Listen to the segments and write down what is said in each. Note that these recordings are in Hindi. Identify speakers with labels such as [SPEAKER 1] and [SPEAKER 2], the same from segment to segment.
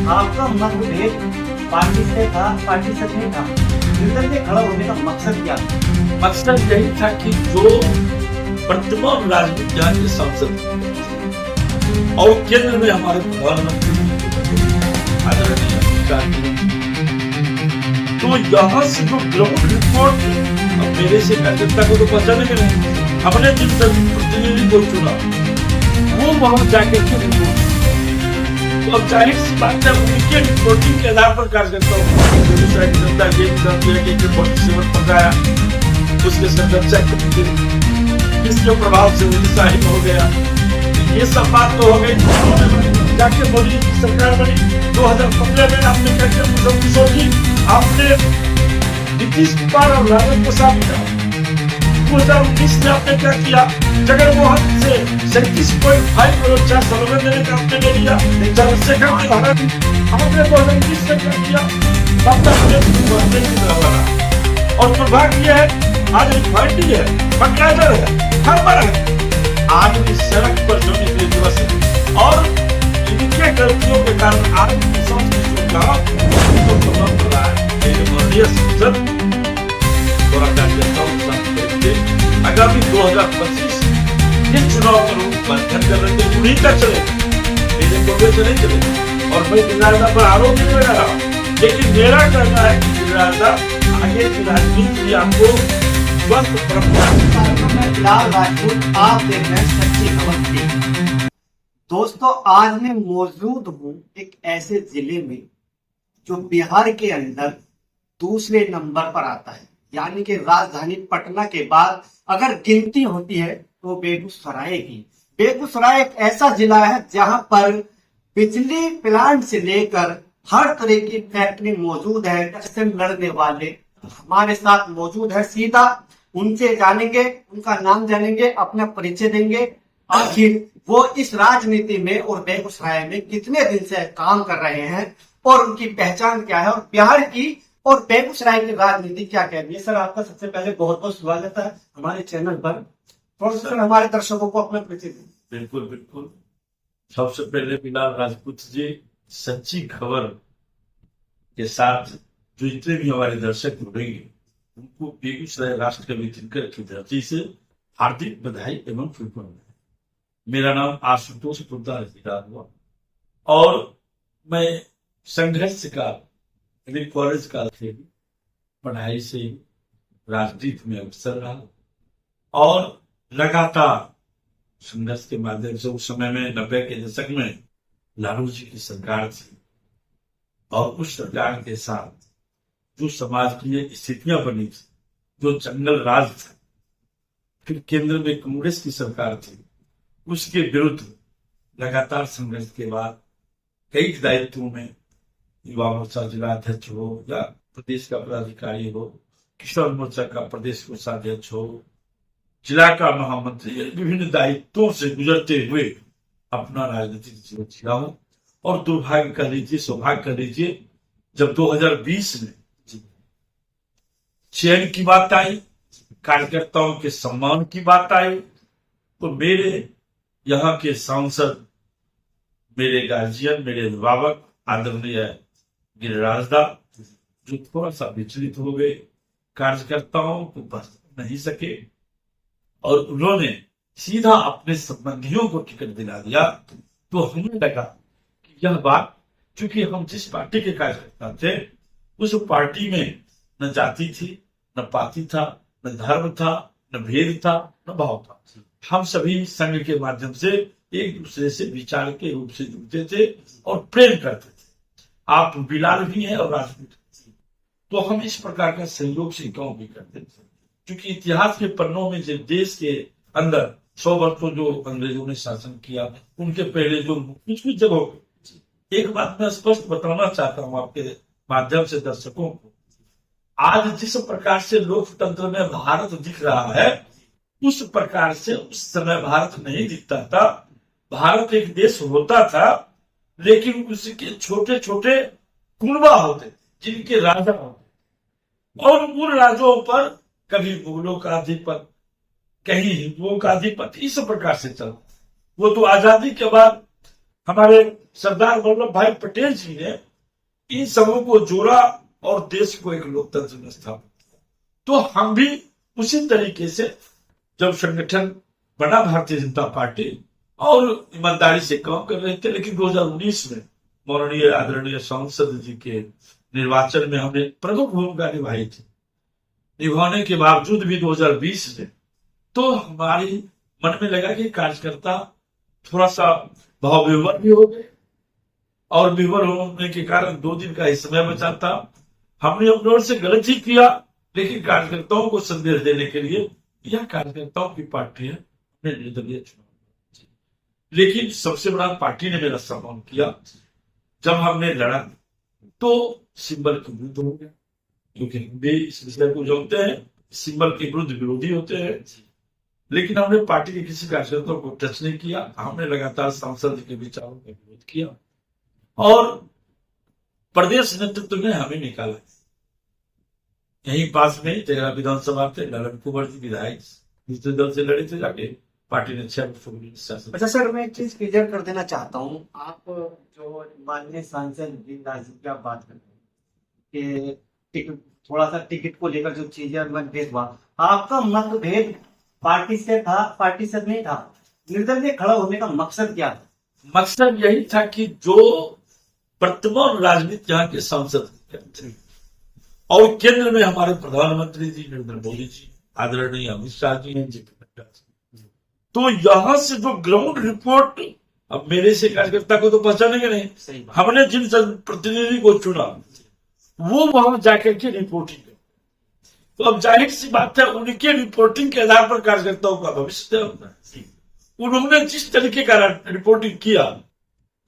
[SPEAKER 1] आपका मतभेद पार्टी से था, पार्टी से नहीं था, निर्दल में खड़ा होने का मकसद क्या था?
[SPEAKER 2] मकसद यही था कि जो वर्तमान राजनीति यहाँ के सांसद और केंद्र में हमारे प्रधानमंत्री आदरणीय अमित शाह जी, तो यहाँ से जो ग्राउंड रिपोर्ट मेरे से कार्यकर्ता को तो पता नहीं, हमने जिन प्रतिनिधि को चुना वो वहां जाकर के रिपोर्ट, तो अब जाहिर सी बात है उनके रिपोर्टिंग के आधार पर कार्यकर्ताओं पकाया, उसके संरक्षक इसके प्रभाव से उड़ीसा ही हो गया। ये सब बात तो हो गई। जाके मोदी की सरकार बनी 2015 में, आपने क्या आपने नीतीश कुमार और राजेंद्र प्रसाद का 2019 में आपने क्या किया, जगनमोहन से 37.5 करोड़ 4 सालों में देने का आपने ले लिया। चंद्रशेखर के भारत आपने 2019 में क्या किया, और दुर्भाग्य है आज रिफाइनरी है, फर्टिलाइजर है, फार्मर है, आज भी सड़क पर जो निकले दिवस है, और इनके गलतियों के कारण आज किसान की सुविधा तो रहा है। आगामी 2025 ये चुनाव का रूप बंधन कर रहे थे, उन्हीं का चले, मेरे कोई से नहीं चले। और मैं गिरिराजा पर आरोप नहीं लगा रहा, लेकिन मेरा कहना है कि गिरिराजा आगे की राजनीति भी आपको स्वस्थ
[SPEAKER 1] लाल राजपूत, आप देख रहे हैं सच्ची खबर। दोस्तों, आज मैं मौजूद हूँ एक ऐसे जिले में जो बिहार के अंदर दूसरे नंबर पर आता है, यानी कि राजधानी पटना के बाद अगर गिनती होती है तो बेगूसराय की। बेगूसराय एक ऐसा जिला है जहां पर बिजली प्लांट से लेकर हर तरह की फैक्ट्री मौजूद है। इससे लड़ने वाले हमारे साथ मौजूद है, सीधा उनसे जानेंगे, उनका नाम जानेंगे, अपना परिचय देंगे, आखिर वो इस राजनीति में और बेगूसराय में कितने दिन से काम कर रहे हैं और उनकी पहचान क्या है, और बिहार की और बेगूसराय की राजनीति क्या कहती है। सर, आपका सबसे पहले बहुत बहुत स्वागत है हमारे चैनल पर। सर, हमारे दर्शकों को अपना परिचय दें।
[SPEAKER 2] बिल्कुल बिल्कुल। सबसे पहले बिलाल राजपूत जी, सच्ची खबर के साथ जो जितने भी हमारे दर्शक जुड़ेंगे उनको बेगूसराय राष्ट्र कवि दिनकर की धरती से हार्दिक बधाई एवं शुभकामनाएं। मेरा नाम आशुतोष पोद्दार हुआ और मैं संघर्ष का कॉलेज काल से पढ़ाई से राजनीति में अवसर रहा और लगातार संघर्ष के माध्यम से उस समय में 90 के दशक में लालू जी की सरकार थी और उस सरकार के साथ जो समाज की स्थितियां बनी थी, जो जंगल राज था, फिर केंद्र में कांग्रेस की सरकार थी, उसके विरुद्ध लगातार संघर्ष के बाद कई दायित्वों में युवा मोर्चा जिला अध्यक्ष हो या प्रदेश का पदाधिकारी हो, किसान मोर्चा का प्रदेश कोषाध्यक्ष हो, जिला का महामंत्री, विभिन्न दायित्वों से गुजरते हुए अपना राजनीतिक जीवन जिया हूं। और दुर्भाग्य कर लीजिए, सौभाग्य कर लीजिए, जब 2020 में चयन की बात आई, कार्यकर्ताओं के सम्मान की बात आई, तो मेरे यहाँ के सांसद, मेरे गार्जियन, मेरे अभिभावक आदरणीय गिरिराजदा जो थोड़ा सा विचलित हो गए, कार्यकर्ताओं को बस नहीं सके और उन्होंने सीधा अपने संबंधियों को टिकट दिला दिया। तो हमें लगा कि यह बात, क्योंकि हम जिस पार्टी के कार्यकर्ता थे उस पार्टी में न जाति थी, न पाति था, न धर्म था, न भेद था, न भाव था। हम सभी संघ के माध्यम से एक दूसरे से विचार के रूप से जुड़ते थे और प्रेम करते थे। आप बिलाल भी हैं और राजपूत, तो हम इस प्रकार का सहयोग से काम भी करते थे, क्योंकि इतिहास के पन्नों में जिस देश के अंदर 100 वर्षों जो अंग्रेजों ने शासन किया, उनके पहले जो कुछ कुछ जगहों पे, एक बात मैं स्पष्ट बताना चाहता हूं आपके माध्यम से दर्शकों को, आज जिस प्रकार से लोकतंत्र में भारत दिख रहा है उस प्रकार से उस समय भारत नहीं दिखता था। भारत एक देश होता था, लेकिन उसके छोटे छोटे कुनबा होते जिनके राजा होते, और उन राजाओं पर कभी मुगलों का अधिपत, कहीं हिंदुओं का अधिपत, इस प्रकार से चलता। वो तो आजादी के बाद हमारे सरदार वल्लभ भाई पटेल जी ने इन सबों को जोड़ा और देश को एक लोकतंत्र में स्थापित किया। तो हम भी उसी तरीके से जब संगठन बना भारतीय जनता पार्टी और ईमानदारी से काम कर रहे थे, लेकिन 2019 में माननीय आदरणीय सांसद जी के निर्वाचन में हमने प्रमुख भूमिका निभाई थी। निभाने के बावजूद भी 2020 में तो हमारी मन में लगा कि कार्यकर्ता थोड़ा सा भाव विभोर भी हो गए, और विभोर होने के कारण 2 दिन का ही समय बचा था। हमने अपनी ओर से गलत ही किया, लेकिन कार्यकर्ताओं को संदेश देने के लिए यह कार्यकर्ताओं की पार्टी है, हमने निर्दलीय चुनाव। लेकिन सबसे बड़ा पार्टी ने मेरा सम्मान किया। जब हमने लड़ा तो सिंबल के विरुद्ध हो गया, क्योंकि हम भी इस विषय को जानते हैं, सिंबल के विरुद्ध विरोधी होते हैं। लेकिन हमने पार्टी के किसी कार्यकर्ताओं को टच नहीं किया। हमने लगातार सांसद के विचारों का विरोध किया और प्रदेश नेतृत्व ने हमें निकाला। यहीं पास में तेरा विधानसभा थे, ललन कुंवर जी विधायक दूसरे दल से लड़े थे, जाके पार्टी ने 6 शासन।
[SPEAKER 1] अच्छा सर, मैं एक चीज क्लियर कर देना चाहता हूँ। आप जो माननीय सांसद गिरिराज जी की आप बात करते हैं कि थोड़ा सा टिकट को लेकर जो चीजें मतभेद हुआ, आपका मतभेद पार्टी से था, पार्टी से नहीं था। निर्दलीय खड़ा होने का मकसद क्या था?
[SPEAKER 2] मकसद यही था कि जो वर्तमान राजनीति यहाँ के सांसद थे और केंद्र में हमारे प्रधानमंत्री जी नरेंद्र मोदी जी, आदरणीय अमित शाह जी हैं, जेपी नड्डा जी, तो यहां से जो ग्राउंड रिपोर्ट, अब मेरे से कार्यकर्ता को तो पहचानेंगे नहीं, हमने जिन प्रतिनिधि को चुना वो वहां जाकर के रिपोर्टिंग कर, तो अब जाहिर सी बात है उनके रिपोर्टिंग के आधार पर कार्यकर्ताओं का भविष्य तय होता है। उन्होंने जिस तरीके का रिपोर्टिंग किया,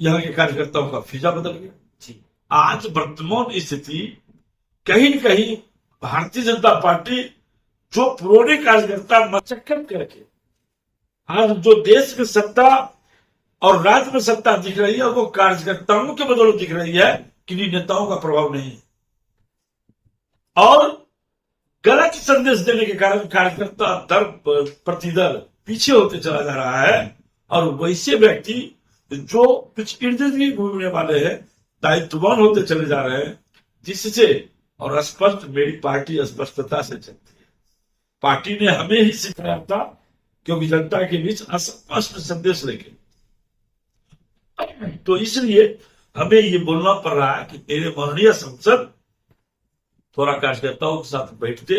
[SPEAKER 2] यहाँ के कार्यकर्ताओं का फीजा बदल गया। आज वर्तमान स्थिति कहीं न कहीं भारतीय जनता पार्टी जो पुराने कार्यकर्ता मचक्कन करके आज जो देश में सत्ता और राज्य में सत्ता दिख रही है, वो कार्यकर्ताओं के बदौलत दिख रही है, किन्हीं नेताओं का प्रभाव नहीं। और गलत संदेश देने के कारण कार्यकर्ता दर प्रतिदल पीछे होते चला जा रहा है, और वैसे व्यक्ति जो कुछ इर्द गिर्द घूमने वाले हैं दायित्ववान होते चले जा रहे हैं, जिससे और स्पष्ट मेरी पार्टी स्पष्टता से चलती है। पार्टी ने हमें ही सिखाया था, क्योंकि जनता के बीच अस्पष्ट संदेश लेके, तो इसलिए हमें ये बोलना पड़ रहा है कि मेरे माननीय सांसद थोड़ा कार्यकर्ताओं के साथ बैठते,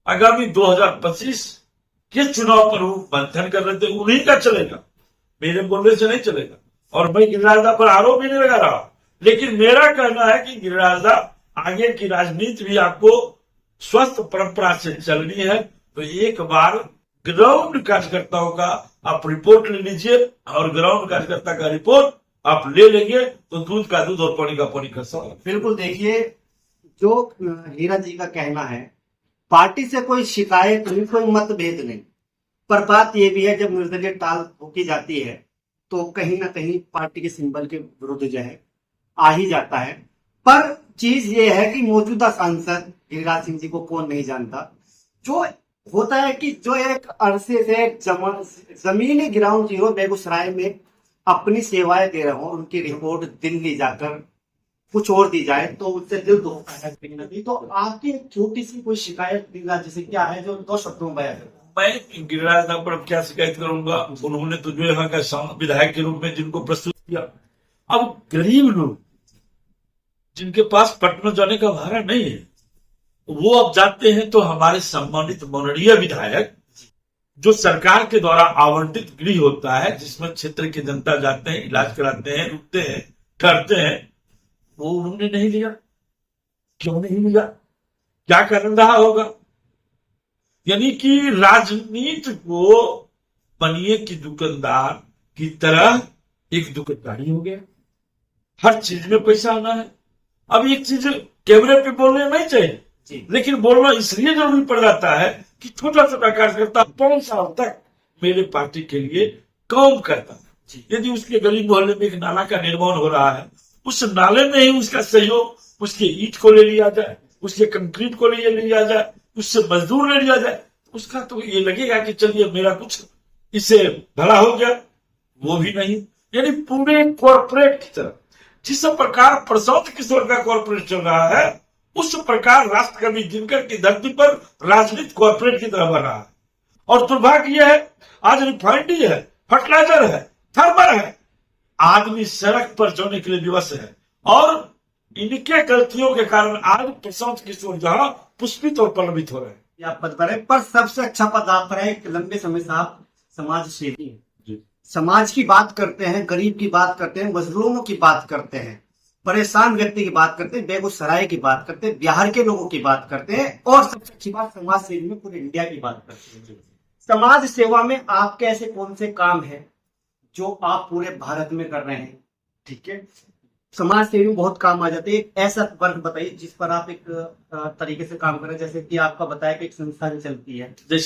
[SPEAKER 2] आगामी 2025 के चुनाव पर वो मंथन कर रहे थे, उन्हीं का चलेगा, मेरे बोलने से नहीं चलेगा। और मैं गिरिराज दा पर आरोप भी नहीं लगा रहा, लेकिन मेरा कहना है कि गिरिराज दा आगे की राजनीति भी आपको स्वस्थ परंपरा से चलनी है, तो एक बार ग्राउंड कार्यकर्ताओं का आप रिपोर्ट ले लीजिए, और ग्राउंड कार्यकर्ता का रिपोर्ट आप ले लेंगे तो दूध का दूध और पानी का पानी कर सकते।
[SPEAKER 1] बिल्कुल, देखिए जो हीरा जी का कहना है, पार्टी से कोई शिकायत नहीं, कोई मतभेद नहीं, पर बात यह भी है जब निर्दलीय टाल ठोकी जाती है तो कहीं ना कहीं पार्टी के सिंबल के विरुद्ध जो है आ ही जाता है। पर चीज ये है कि मौजूदा सांसद गिरिराज सिंह जी को कौन नहीं जानता। जो होता है कि जो एक अरसे से जमीनी ग्राउंड जीरो बेगूसराय में अपनी सेवाएं दे रहे हो, उनकी रिपोर्ट दिल्ली जाकर कुछ और दी जाए तो उससे दिल दुखता है। तो आपकी छोटी सी कोई शिकायत गिरिराज जी से क्या है जो 2 शब्दों में बयान करें?
[SPEAKER 2] मैं गिरिराज दा पर क्या शिकायत करूंगा, उन्होंने तो जो यहाँ का विधायक के रूप में जिनको प्रस्तुत किया, अब गरीब लोग जिनके पास पटना जाने का भाड़ा नहीं है, वो अब जाते हैं तो हमारे सम्मानित माननीय विधायक जो सरकार के द्वारा आवंटित गृह होता है, जिसमें क्षेत्र की जनता जाते हैं, इलाज कराते हैं, रुकते हैं, ठहरते हैं, वो उन्होंने नहीं लिया। क्यों नहीं लिया? क्या कारण रहा होगा? यानी कि राजनीति को बनिए की दुकानदार की तरह एक दुकानदारी हो गया, हर चीज में पैसा आना है। अब एक चीज कैमरे पे बोलने नहीं चाहिए, लेकिन बोलना इसलिए जरूरी पड़ जाता है कि छोटा छोटा कार्यकर्ता 5 साल तक मेरे पार्टी के लिए काम करता है। यदि उसके गली मोहल्ले में एक नाला का निर्माण हो रहा है, उस नाले में ही उसका सहयोग, उसके ईंट को ले लिया जाए, उसके कंक्रीट को ले लिया जाए, उससे मजदूर ले लिया जाए, उसका तो ये लगेगा कि चलिए मेरा कुछ इससे भला हो गया। वो भी नहीं, यानी पूरे कॉर्पोरेट की तरह जिस प्रकार प्रशांत किशोर का कॉर्पोरेट चल रहा है, उस प्रकार राष्ट्र कवि दिनकर की धरती पर राजनीति कॉर्पोरेट की तरह बना है। और दुर्भाग्य यह है, आज रिफाइनरी है, फर्टिलाइजर है, थर्मल है, आदमी सड़क पर जाने के लिए विवश है। और इनके गलतियों के कारण आज प्रशांत किशोर जहां पुष्पित और पल्लवित हो रहे हैं।
[SPEAKER 1] या पद पर है, पर सबसे अच्छा पद आप पर है। एक लंबे समय से आप समाज सेवी हैं, समाज की बात करते हैं, गरीब की बात करते हैं, मजलूमों की बात करते हैं, परेशान व्यक्ति की बात करते हैं, बेगूसराय की बात करते हैं, बिहार के लोगों की बात करते हैं, और सबसे अच्छी बात समाज सेवी में पूरे इंडिया की बात करते हैं। समाज सेवा में आपके ऐसे कौन से काम है जो आप पूरे भारत में कर रहे हैं? ठीक है, समाज सेवी में बहुत काम आ जाते हैं। एक ऐसा वर्ग बताइए जिस पर आप एक तरीके से काम करें, जैसे कि आपका बताया कि एक संस्था भी चलती है।
[SPEAKER 2] जैसे